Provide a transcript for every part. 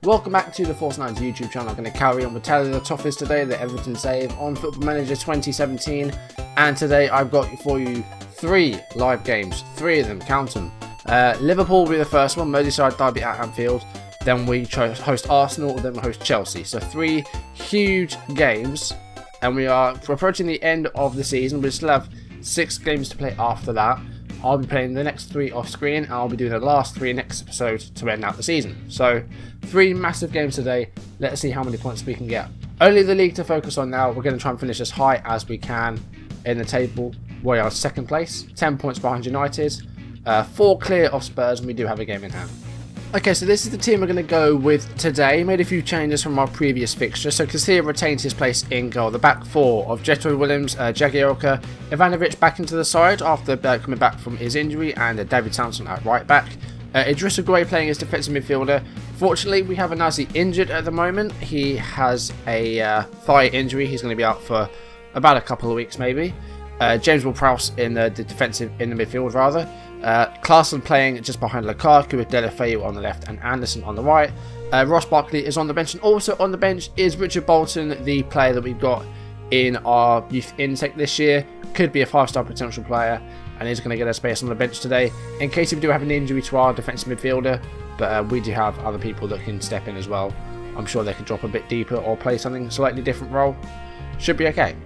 Welcome back to the Force 9's YouTube channel. I'm going to carry on with telling the Toffees today, the Everton save on Football Manager 2017. And today I've got for you 3 live games, 3 of them, count them. Liverpool will be the first one, Merseyside derby at Anfield. Then we host Arsenal, then we host Chelsea. So 3 huge games, and we're approaching the end of the season. We still have 6 games to play after that. I'll be playing the next 3 off screen, and I'll be doing the last 3 next episode to end out the season. So 3 massive games today. Let's see how many points we can get. Only the league to focus on now. We're going to try and finish as high as we can in the table. We are second place, 10 points behind United, 4 clear of Spurs, and we do have a game in hand. Okay, so this is the team we're going to go with today. Made a few changes from our previous fixture. So Casilla retains his place in goal. The back 4 of Jetro Williams, Jagielka, Ivanovic back into the side after coming back from his injury, and David Townsend at right back. Idrissa Gueye playing as defensive midfielder. Fortunately, we have a nicely injured at the moment. He has a thigh injury. He's going to be out for about a couple of weeks maybe. James Ward-Prowse in the midfield rather. Klaassen playing just behind Lukaku with Deulofeu on the left and Anderson on the right. Ross Barkley is on the bench, and also on the bench is Richard Bolton, the player that we've got in our youth intake this year. Could be a 5-star potential player, and he's going to get a space on the bench today in case we do have an injury to our defensive midfielder. But we do have other people that can step in as well. I'm sure they could drop a bit deeper or play something slightly different role. Should be okay.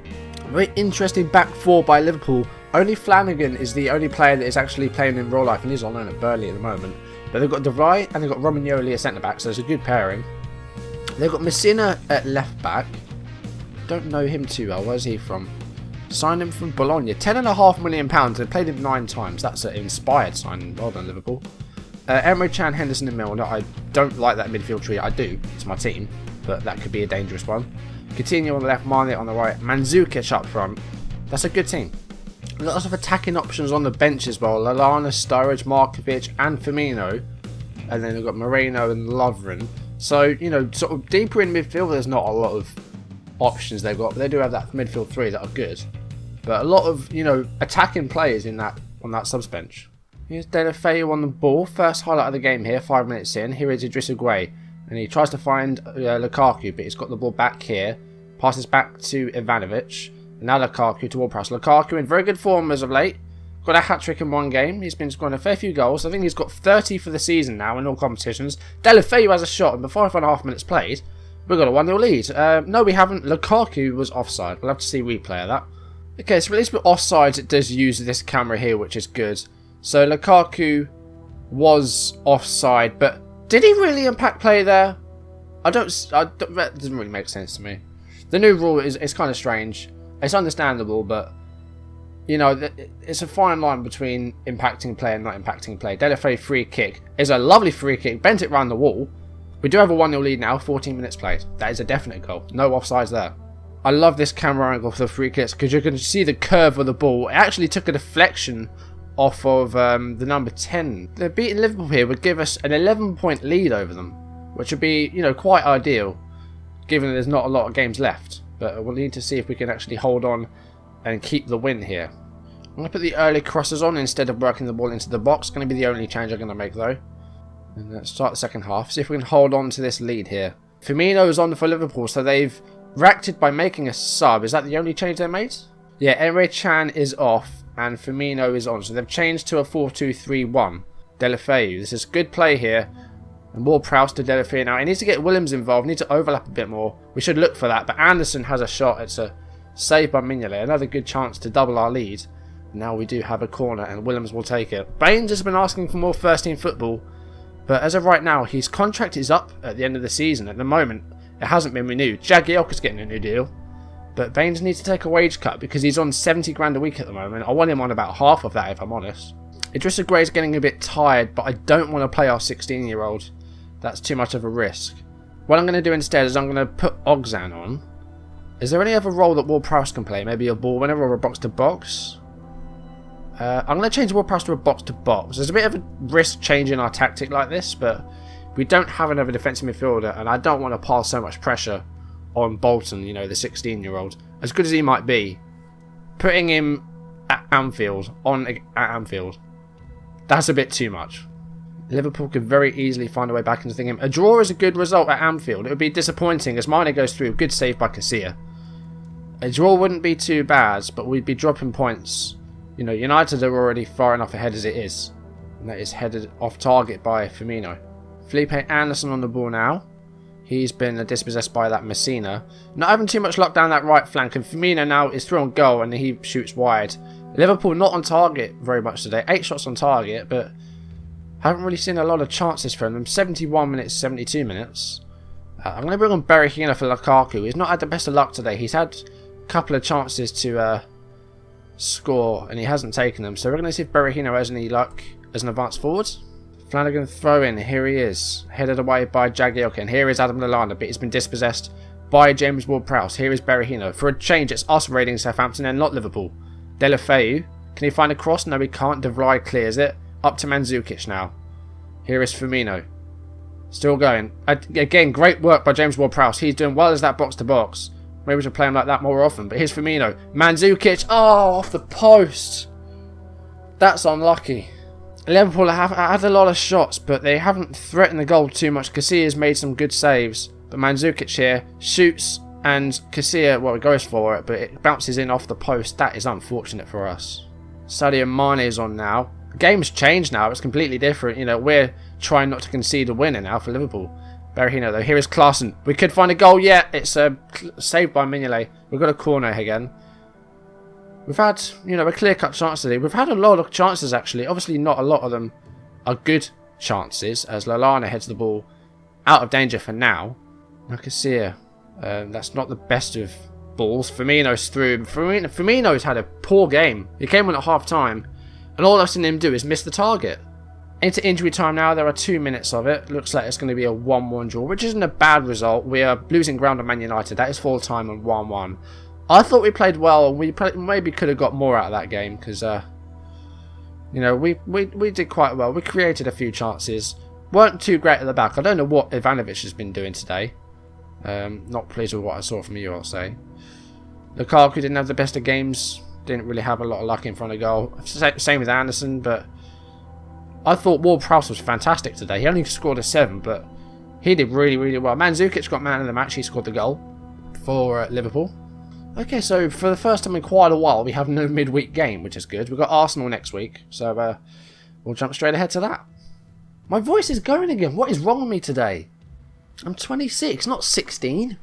Very interesting back 4 by Liverpool. Only Flanagan is the only player that is actually playing in real life, and he's on loan at Burnley at the moment. But they've got De Vrij and they've got Romagnoli at centre back, so it's a good pairing. They've got Messina at left back. Don't know him too well. Where's he from? Signed him from Bologna. £10.5 million. They played him 9 times. That's an inspired signing. Well done, Liverpool. Emre Can, Henderson and Milner. I don't like that midfield tree. I do. It's my team, but that could be a dangerous one. Coutinho on the left, Mane on the right, Mandzukic up front. That's a good team. Lots of attacking options on the bench as well. Lallana, Sturridge, Markovic and Firmino. And then we've got Moreno and Lovren. So, you know, sort of deeper in midfield, there's not a lot of options they've got. But they do have that midfield 3 that are good. But a lot of, you know, attacking players in that on that subs bench. Here's Deulofeu on the ball. First highlight of the game here, 5 minutes in. Here is Idrissa Gueye. And he tries to find Lukaku, but he's got the ball back here. Passes back to Ivanovic. And now Lukaku to Ward-Prowse. Lukaku in very good form as of late. Got a hat-trick in 1 game. He's been scoring a fair few goals. I think he's got 30 for the season now in all competitions. Deulofeu has a shot, and before 5.5 minutes played, we've got a 1-0 lead. No, we haven't. Lukaku was offside. We'll have to see replay of that. Okay, so at least with offsides, it does use this camera here, which is good. So Lukaku was offside, but did he really impact play there? That doesn't really make sense to me. The new rule is kind of strange. It's understandable, but you know, it's a fine line between impacting play and not impacting play. Deulofeu free kick is a lovely free kick, bent it round the wall. We do have a 1-0 lead now, 14 minutes played. That is a definite goal. No offsides there. I love this camera angle for the free kicks because you can see the curve of the ball. It actually took a deflection off of the number 10. The beating Liverpool here would give us an 11-point lead over them, which would be, you know, quite ideal, given that there's not a lot of games left. But we'll need to see if we can actually hold on and keep the win here. I'm going to put the early crosses on instead of working the ball into the box. Going to be the only change I'm going to make though. And let's start the second half. See if we can hold on to this lead here. Firmino is on for Liverpool, so they've reacted by making a sub. Is that the only change they made? Yeah, Emre Can is off and Firmino is on. So they've changed to a 4-2-3-1. Deulofeu. This is good play here. And Ward-Prowse to Deulofeu now. He needs to get Williams involved. Need to overlap a bit more. We should look for that. But Anderson has a shot. It's a save by Mignolet. Another good chance to double our lead. Now we do have a corner and Williams will take it. Baines has been asking for more first team football. But as of right now, his contract is up at the end of the season. At the moment, it hasn't been renewed. Jagielka's getting a new deal. But Baines needs to take a wage cut because he's on 70 grand a week at the moment. I want him on about half of that if I'm honest. Idrissa Gueye is getting a bit tired, but I don't want to play our 16-year-old. That's too much of a risk. What I'm going to do instead is I'm going to put Ogzan on. Is there any other role that Ward-Prowse can play? Maybe a ball winner or a box-to-box? I'm going to change Ward-Prowse to a box-to-box. There's a bit of a risk changing our tactic like this, but we don't have another defensive midfielder, and I don't want to pile so much pressure on Bolton, you know, the 16-year-old. As good as he might be, putting him at Anfield, that's a bit too much. Liverpool could very easily find a way back into the game. A draw is a good result at Anfield. It would be disappointing as Mane goes through. Good save by Casilla. A draw wouldn't be too bad, but we'd be dropping points. You know, United are already far enough ahead as it is. And that is headed off target by Firmino. Felipe Anderson on the ball now. He's been dispossessed by that Messina. Not having too much luck down that right flank. And Firmino now is through on goal and he shoots wide. Liverpool not on target very much today. 8 shots on target, but haven't really seen a lot of chances from them. 71 minutes, 72 minutes. I'm going to bring on Berahino for Lukaku. He's not had the best of luck today. He's had a couple of chances to score and he hasn't taken them. So we're going to see if Berahino has any luck as an advanced forward. Flanagan throw in. Here he is. Headed away by Jagielka. And here is Adam Lallana, but he's been dispossessed by James Ward-Prowse. Here is Berahino. For a change, it's us raiding Southampton and not Liverpool. Deulofeu. Can he find a cross? No, he can't. De Vrij clears it. Up to Mandzukic now. Here is Firmino. Still going. Again, great work by James Ward-Prowse. He's doing well as that box-to-box. Maybe we should play him like that more often. But here's Firmino. Mandzukic. Oh, off the post. That's unlucky. Liverpool have had a lot of shots, but they haven't threatened the goal too much. Casillas made some good saves. But Mandzukic here shoots and Casilla, well, goes for it, but it bounces in off the post. That is unfortunate for us. Sadio Mane is on now. The game's changed now. It's completely different. You know, we're trying not to concede a winner now for Liverpool. Berahino though. Here is Klaassen. We could find a goal yet. It's saved by Mignolet. We've got a corner again. We've had, you know, a clear-cut chance today. We've had a lot of chances actually. Obviously not a lot of them are good chances as Lallana heads the ball out of danger for now. Casilla. That's not the best of balls. Firmino's through. Firmino's had a poor game. He came on at half-time. And all I've seen him do is miss the target. Into injury time now. There are 2 minutes of it. Looks like it's going to be a 1-1 draw, which isn't a bad result. We are losing ground on Man United. That is full time on 1-1. I thought we played well, and we maybe could have got more out of that game because, you know, we did quite well. We created a few chances. Weren't too great at the back. I don't know what Ivanovic has been doing today. Not pleased with what I saw from you, I'll say. Lukaku didn't have the best of games. Didn't really have a lot of luck in front of goal. Same with Anderson, but I thought Ward-Prowse was fantastic today. He only scored a 7, but he did really, really well. Mandzukic got man of the match. He scored the goal for Liverpool. Okay, so for the first time in quite a while, we have no midweek game, which is good. We've got Arsenal next week, so we'll jump straight ahead to that. My voice is going again. What is wrong with me today? I'm 26, not 16.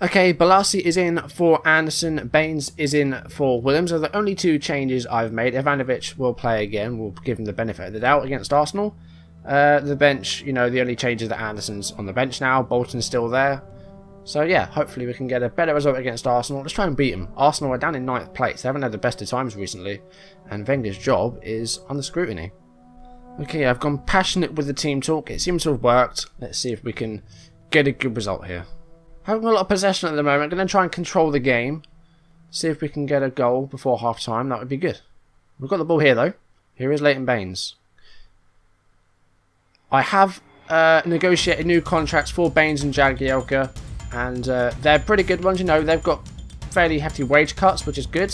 Okay, Balassi is in for Anderson. Baines is in for Williams. Are the only 2 changes I've made. Ivanovic will play again. We'll give him the benefit of the doubt against Arsenal. The bench, you know, the only changes that Anderson's on the bench now. Bolton's still there. So yeah, hopefully we can get a better result against Arsenal. Let's try and beat them. Arsenal are down in 9th place. They haven't had the best of times recently. And Wenger's job is under scrutiny. Okay, I've gone passionate with the team talk. It seems to have worked. Let's see if we can get a good result here. Having a lot of possession at the moment. I'm going to try and control the game. See if we can get a goal before half time. That would be good. We've got the ball here though. Here is Leighton Baines. I have negotiated new contracts for Baines and Jagielka. And they're pretty good ones. You know, they've got fairly hefty wage cuts, which is good.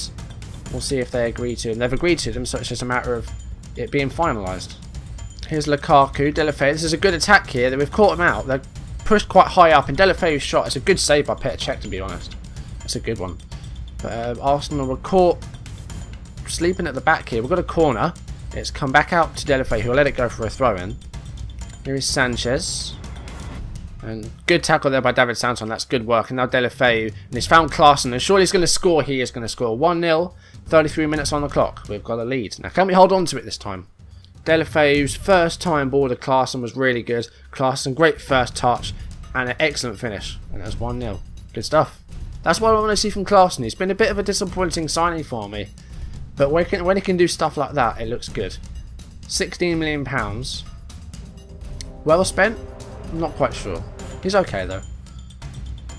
We'll see if they agree to them. They've agreed to them, so it's just a matter of it being finalised. Here's Lukaku. Deulofeu. This is a good attack here. That we've caught him out. They're pushed quite high up, and Deulofeu's shot. It's a good save by Petr Cech, to be honest. It's a good one. But Arsenal were caught sleeping at the back here. We've got a corner. It's come back out to Deulofeu, who'll let it go for a throw-in. Here is Sanchez. And good tackle there by David Santon. That's good work. And now Deulofeu. And he's found Klaassen. And surely he's going to score. He is going to score. 1-0. 33 minutes on the clock. We've got a lead. Now, can we hold on to it this time? Deulofeu's first time ball to Klaassen was really good. Klaassen, great first touch. And an excellent finish. And that's 1-0. Good stuff. That's what I want to see from Klaassen. He's been a bit of a disappointing signing for me. But when he can do stuff like that, it looks good. £16 million. Well spent? I'm not quite sure. He's okay though.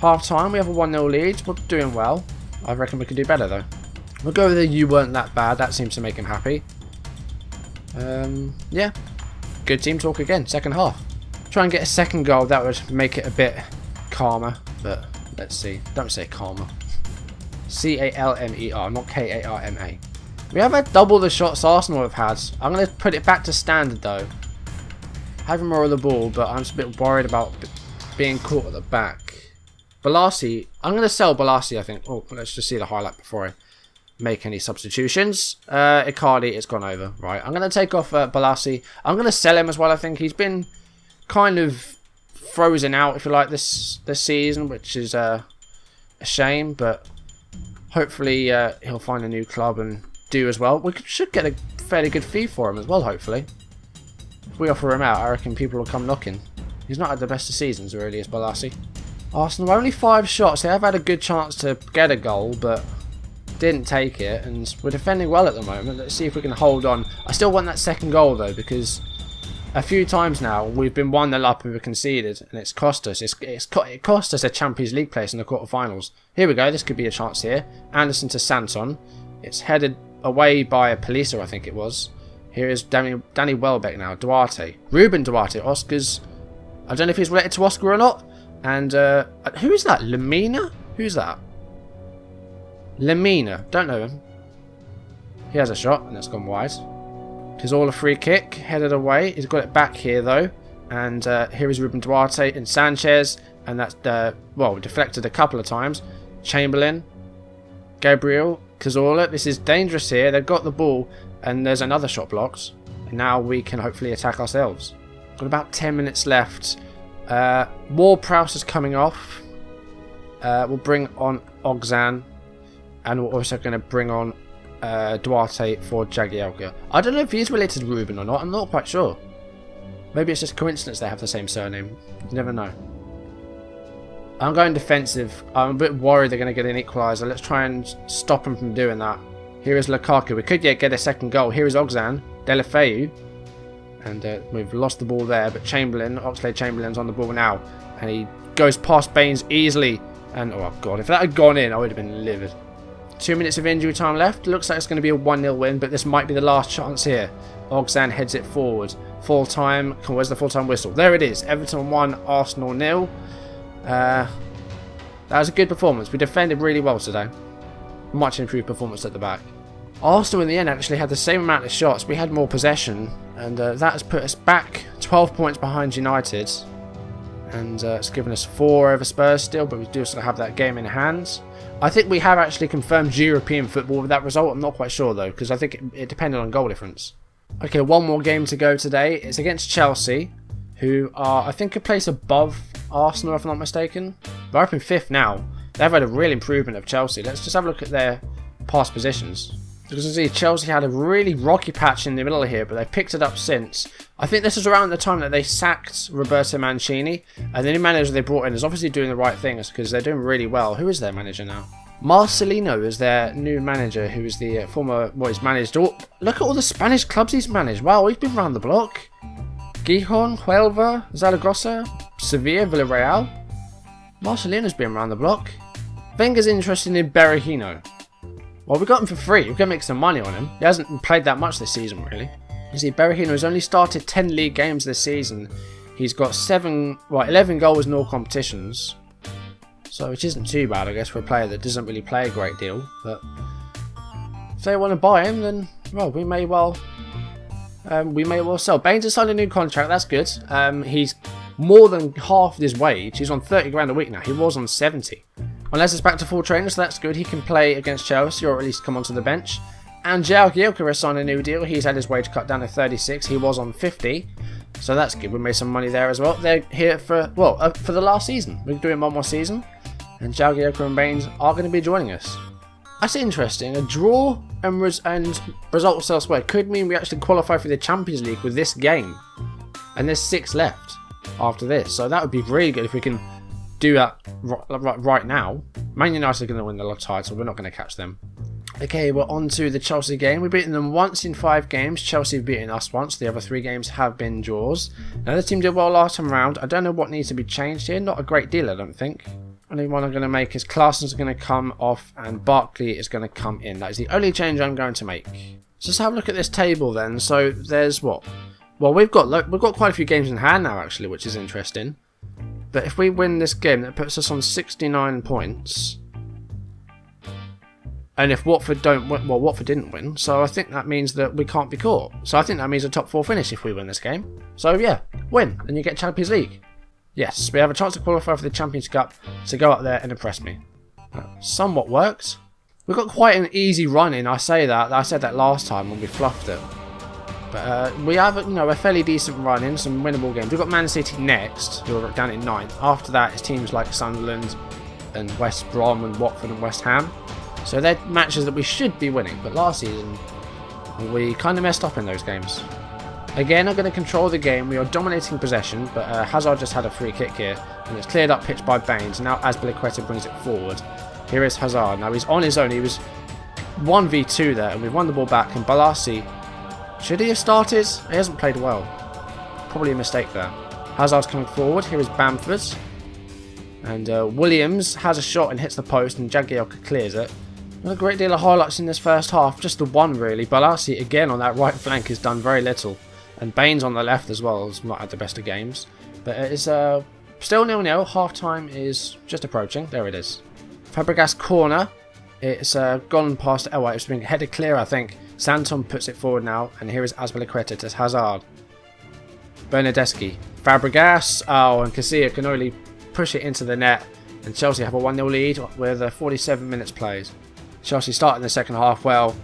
Half time, we have a 1-0 lead. We're doing well. I reckon we can do better though. We'll go with the "you weren't that bad." That seems to make him happy. Yeah. Good team talk again. Second half. Try and get a second goal. That would make it a bit calmer. But let's see. Don't say calmer. C-A-L-M-E-R, not K-A-R-M-A. We have had double the shots Arsenal have had. I'm going to put it back to standard though. having more of the ball, but I'm just a bit worried about being caught at the back. Balassi, I'm going to sell Balassi, I think. Oh, let's just see the highlight before I make any substitutions. Icardi, it's gone over. Right, I'm going to take off Balassi. I'm going to sell him as well, I think. He's been kind of frozen out, if you like, this season, which is a shame, but hopefully he'll find a new club and do as well. We should get a fairly good fee for him as well, hopefully. If we offer him out, I reckon people will come knocking. He's not had the best of seasons, really, is Balassi. Arsenal, only 5 shots. They have had a good chance to get a goal, but didn't take it, and we're defending well at the moment. Let's see if we can hold on. I still want that second goal, though, because a few times now we've been 1-0 up and we've conceded, and it's cost us. It cost us a Champions League place in the quarterfinals. Here we go. This could be a chance here. Anderson to Santon. It's headed away by a policer, I think it was. Here is Danny Welbeck now. Duarte. Ruben Duarte. Oscar's... I don't know if he's related to Oscar or not. And who is that? Lamina? Who's that? Lamina. Don't know him. He has a shot, and it's gone wide. It's all a free kick, headed away. He's got it back here, though. And here is Ruben Duarte and Sanchez. And that's, well, deflected a couple of times. Chamberlain. Gabriel. Cazorla. This is dangerous here. They've got the ball, and there's another shot blocked. And now we can hopefully attack ourselves. Got about 10 minutes left. Ward-Prowse is coming off. We'll bring on Ogzan. And we're also going to bring on Duarte for Jagielka. I don't know if he's related to Ruben or not. I'm not quite sure. Maybe it's just coincidence they have the same surname. You never know. I'm going defensive. I'm a bit worried they're going to get an equaliser. Let's try and stop them from doing that. Here is Lukaku. We could get a second goal. Here is Ogzan. Delafeu. And we've lost the ball there. But Chamberlain, Oxlade-Chamberlain's on the ball now. And he goes past Baines easily. And, oh god, if that had gone in, I would have been livid. 2 minutes of injury time left. Looks like it's going to be a 1-0 win, but this might be the last chance here. Ogzan heads it forward. Full time. Where's the full time whistle? There it is. Everton 1, Arsenal 0. That was a good performance. We defended really well today. Much improved performance at the back. Arsenal in the end actually had the same amount of shots. We had more possession, and that has put us back 12 points behind United. And it's given us 4 over Spurs still, but we do still have that game in hand. I think we have actually confirmed European football with that result. I'm not quite sure though, because I think it depended on goal difference. Okay, one more game to go today. It's against Chelsea, who are, I think, a place above Arsenal, if I'm not mistaken. They're up in 5th now. They've had a real improvement of Chelsea. Let's just have a look at their past positions. Because you can see Chelsea had a really rocky patch in the middle here, but they've picked it up since. I think this is around the time that they sacked Roberto Mancini, and the new manager they brought in is obviously doing the right things because they're doing really well. Who is their manager now? Marcelino is their new manager, who is the former, well, he's managed all, look at all the Spanish clubs he's managed. Wow, he's been around the block. Gijon, Huelva, Zaragoza, Sevilla, Villarreal. Marcelino's been around the block. Wenger's interested in Berahino. Well, we got him for free. We're going to make some money on him. He hasn't played that much this season, really. You see, Berahino has only started 10 league games this season. He's got 11 goals in all competitions. So, which isn't too bad, I guess, for a player that doesn't really play a great deal. But if they want to buy him, then, well, we may well sell. Baines has signed a new contract. That's good. He's more than half his wage. He's on 30 grand a week now. He was on 70. Unless it's back to full training, so that's good. He can play against Chelsea, or at least come onto the bench. And Jagielka has signed a new deal. He's had his wage cut down to 36. He was on 50. So that's good. We made some money there as well. They're here for, well, for the last season. We're doing one more season. And Jagielka and Baines are going to be joining us. That's interesting. A draw and results elsewhere could mean we actually qualify for the Champions League with this game. And there's 6 left after this. So that would be really good if we can do that right now. Man United are going to win the title. We're not going to catch them. Okay, we're on to the Chelsea game. We've beaten them once in 5 games. Chelsea have beaten us once. The other 3 games have been draws. Now, the team did well last time round. I don't know what needs to be changed here. Not a great deal, I don't think. Only one I'm going to make is Klaasen's going to come off and Barkley is going to come in. That is the only change I'm going to make. So let's have a look at this table then. So there's what? Well, we've got quite a few games in hand now, actually, which is interesting. But if we win this game, that puts us on 69 points. And if Watford don't win, well, Watford didn't win, so I think that means that we can't be caught. So I think that means a top 4 finish if we win this game. So yeah, win, and you get Champions League. Yes, we have a chance to qualify for the Champions Cup, so go up there and impress me. Somewhat worked. We've got quite an easy run in, I said that last time when we fluffed it. But we have a fairly decent run in, some winnable games. We've got Man City next, who are down in 9th. After that, it's teams like Sunderland and West Brom and Watford and West Ham. So they're matches that we should be winning, but last season we kind of messed up in those games. Again, I'm going to control the game. We are dominating possession, but Hazard just had a free kick here, and it's cleared up pitch by Baines. Now Azpilicueta brings it forward. Here is Hazard. Now he's on his own. He was 1v2 there, and we've won the ball back. And Balassi, should he have started? He hasn't played well. Probably a mistake there. Hazard's coming forward. Here is Bamford. And Williams has a shot and hits the post, and Jagielka clears it. Not a great deal of highlights in this first half. Just the one, really. Balassi, again, on that right flank has done very little. And Baines on the left as well has not had the best of games. But it is still 0-0. Half-time is just approaching. There it is. Fabregas corner. It's gone past. Oh, it's been headed clear, I think. Santon puts it forward now. And here is Azpilicueta to Hazard. Bernardeschi. Fabregas. Oh, and Casilla can only push it into the net. And Chelsea have a 1-0 lead with 47 minutes plays. Chelsea starting the second half well.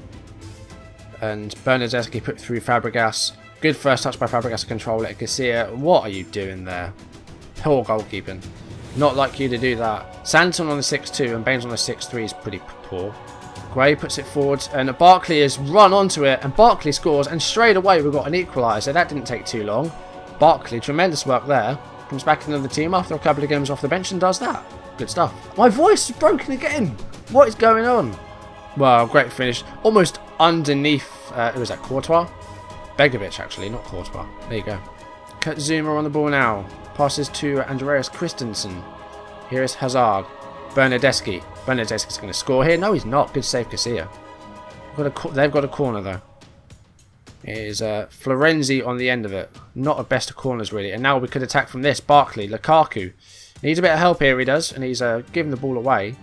And Bernardeschi put through Fabregas. Good first touch by Fabregas to control it. Casilla, what are you doing there? Poor goalkeeping. Not like you to do that. Santon on the 6-2 and Baines on the 6-3 is pretty poor. Gray puts it forward and Barkley has run onto it and Barkley scores and straight away we've got an equaliser. That didn't take too long. Barkley, tremendous work there. Comes back into the team after a couple of games off the bench and does that. Good stuff. My voice is broken again. What is going on? Well, great finish. Almost underneath, who was that, Courtois? Begovic actually, not Courtois. There you go. Zuma on the ball now. Passes to Andreas Christensen. Here is Hazard. Bernardeschi. Bernardeschi's going to score here. No, he's not. Good save, Casilla. They've got a corner, though. It is Florenzi on the end of it. Not a best of corners, really. And now we could attack from this. Barkley. Lukaku. Needs a bit of help here, he does. And he's giving the ball away.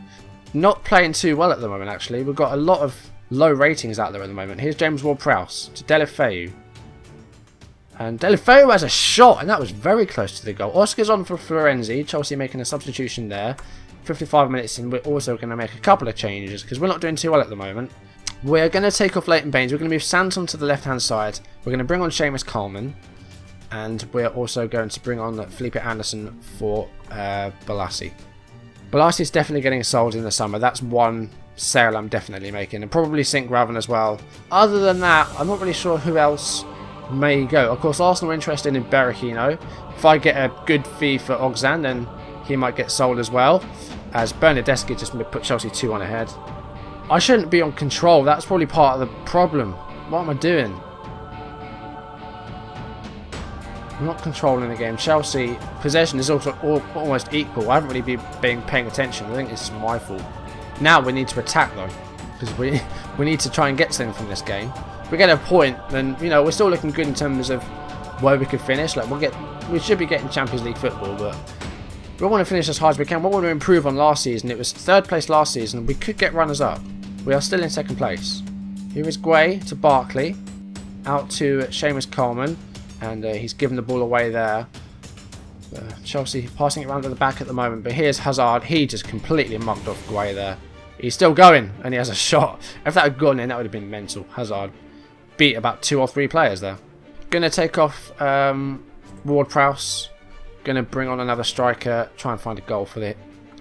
Not playing too well at the moment, actually. We've got a lot of low ratings out there at the moment. Here's James Ward-Prowse to Deulofeu. And Deulofeu has a shot, and that was very close to the goal. Oscar's on for Florenzi. Chelsea making a substitution there. 55 minutes in, we're also going to make a couple of changes because we're not doing too well at the moment. We're going to take off Leighton Baines. We're going to move Santon to the left-hand side. We're going to bring on Seamus Coleman. And we're also going to bring on Felipe Anderson for Balassi. Balassi's definitely getting sold in the summer. That's one sale I'm definitely making. And probably Sink Raven as well. Other than that, I'm not really sure who else may go. Of course, Arsenal are interested in Berahino. If I get a good fee for Oxan, then he might get sold as well. As Bernardeschi just put Chelsea 2-1 ahead. I shouldn't be on control. That's probably part of the problem. What am I doing? I'm not controlling the game. Chelsea possession is also almost equal. I haven't really been paying attention. I think it's my fault. Now we need to attack though, because we need to try and get something from this game. If we get a point, then we're still looking good in terms of where we could finish. Like we should be getting Champions League football, but we want to finish as hard as we can. We want to improve on last season. It was 3rd place last season. We could get runners up. We are still in 2nd place. Here is Guay to Barkley, out to Seamus Coleman, and he's given the ball away there. Chelsea passing it around to the back at the moment, but here's Hazard. He just completely mugged off Guay there. He's still going, and he has a shot. If that had gone in, that would have been mental. Hazard beat about 2 or 3 players there. Gonna take off Ward-Prowse. Gonna bring on another striker. Try and find a goal for it.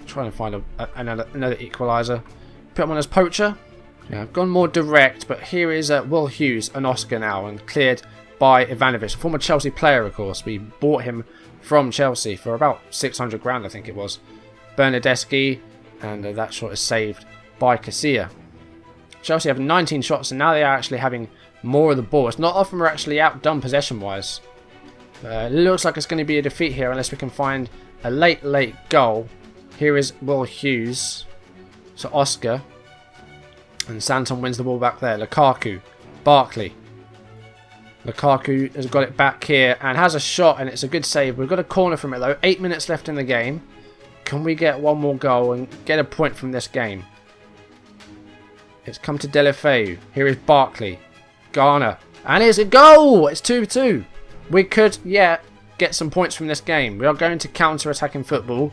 Trying to find another equaliser. Put him on as poacher. Yeah, I've gone more direct, but here is Will Hughes and Oscar now, and cleared by Ivanovic, a former Chelsea player, of course. We bought him from Chelsea for about 600 grand, I think it was. Bernardeschi, and that shot is saved by Casilla. Chelsea have 19 shots, and now they are actually having more of the ball. It's not often we're actually outdone possession-wise. It looks like it's going to be a defeat here unless we can find a late goal. Here is Will Hughes. So Oscar. And Santon wins the ball back there. Lukaku. Barkley. Lukaku has got it back here and has a shot, and it's a good save. We've got a corner from it though. 8 minutes left in the game. Can we get one more goal and get a point from this game? It's come to Deulofeu. Here is Barkley. Garner. And here's a goal! It's 2-2. We could, yeah, get some points from this game. We are going to counter-attacking football.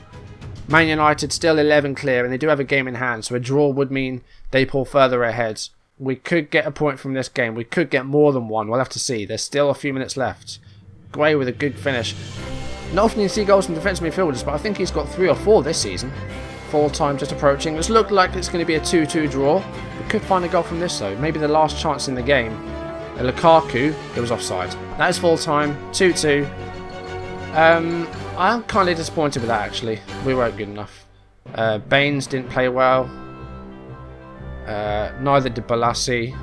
Man United still 11 clear, and they do have a game in hand, so a draw would mean they pull further ahead. We could get a point from this game. We could get more than one. We'll have to see. There's still a few minutes left. Gray with a good finish. Not often you see goals from defensive midfielders, but I think he's got 3 or 4 this season. Full time just approaching. This looked like it's going to be a 2-2 draw. We could find a goal from this though. Maybe the last chance in the game. Lukaku, it was offside. That is full time. 2-2. I'm kind of disappointed with that actually. We weren't good enough. Baines didn't play well. Neither did Balassi.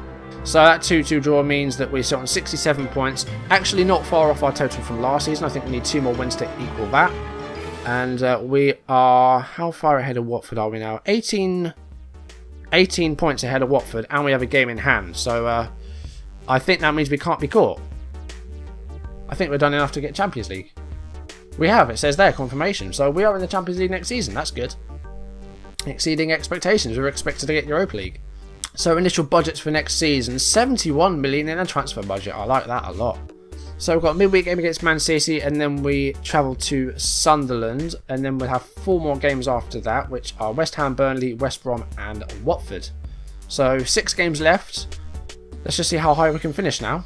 So that 2-2 draw means that we sit on 67 points. Actually not far off our total from last season. I think we need 2 more wins to equal that. And we are... How far ahead of Watford are we now? 18 points ahead of Watford. And we have a game in hand. So I think that means we can't be caught. I think we're done enough to get Champions League. We have. It says there, confirmation. So we are in the Champions League next season. That's good. Exceeding expectations. We were expected to get Europa League. So initial budgets for next season, 71 million in a transfer budget. I like that a lot. So we've got a midweek game against Man City, and then we travel to Sunderland, and then we'll have 4 more games after that, which are West Ham, Burnley, West Brom and Watford. So 6 games left. Let's just see how high we can finish now.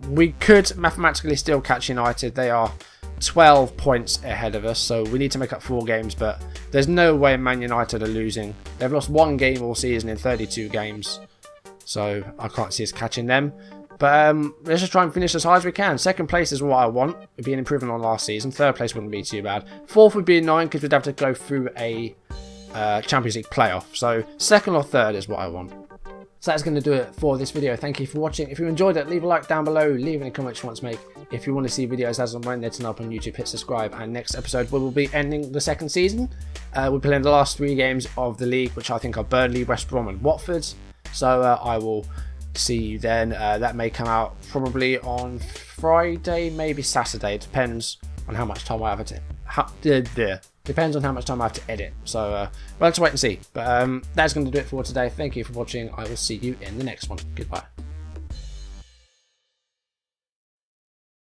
We could mathematically still catch United. They are 12 points ahead of us, so we need to make up 4 games, but there's no way Man United are losing. They've lost 1 game all season in 32 games, so I can't see us catching them. But let's just try and finish as high as we can. 2nd place is what I want. It would be an improvement on last season. 3rd place wouldn't be too bad. 4th would be annoying because we'd have to go through a Champions League playoff. So 2nd or 3rd is what I want. So that's going to do it for this video. Thank you for watching. If you enjoyed it, leave a like down below. Leave any comments you want to make. If you want to see videos as and when they're turn up on YouTube, hit subscribe. And next episode, we will be ending the 2nd season. We're playing the last 3 games of the league, which I think are Burnley, West Brom and Watford. So I will see you then. That may come out probably on Friday, maybe Saturday. It depends on how much time I have to... Depends on how much time I have to edit. So we'll have to wait and see. But that's going to do it for today. Thank you for watching. I will see you in the next one. Goodbye.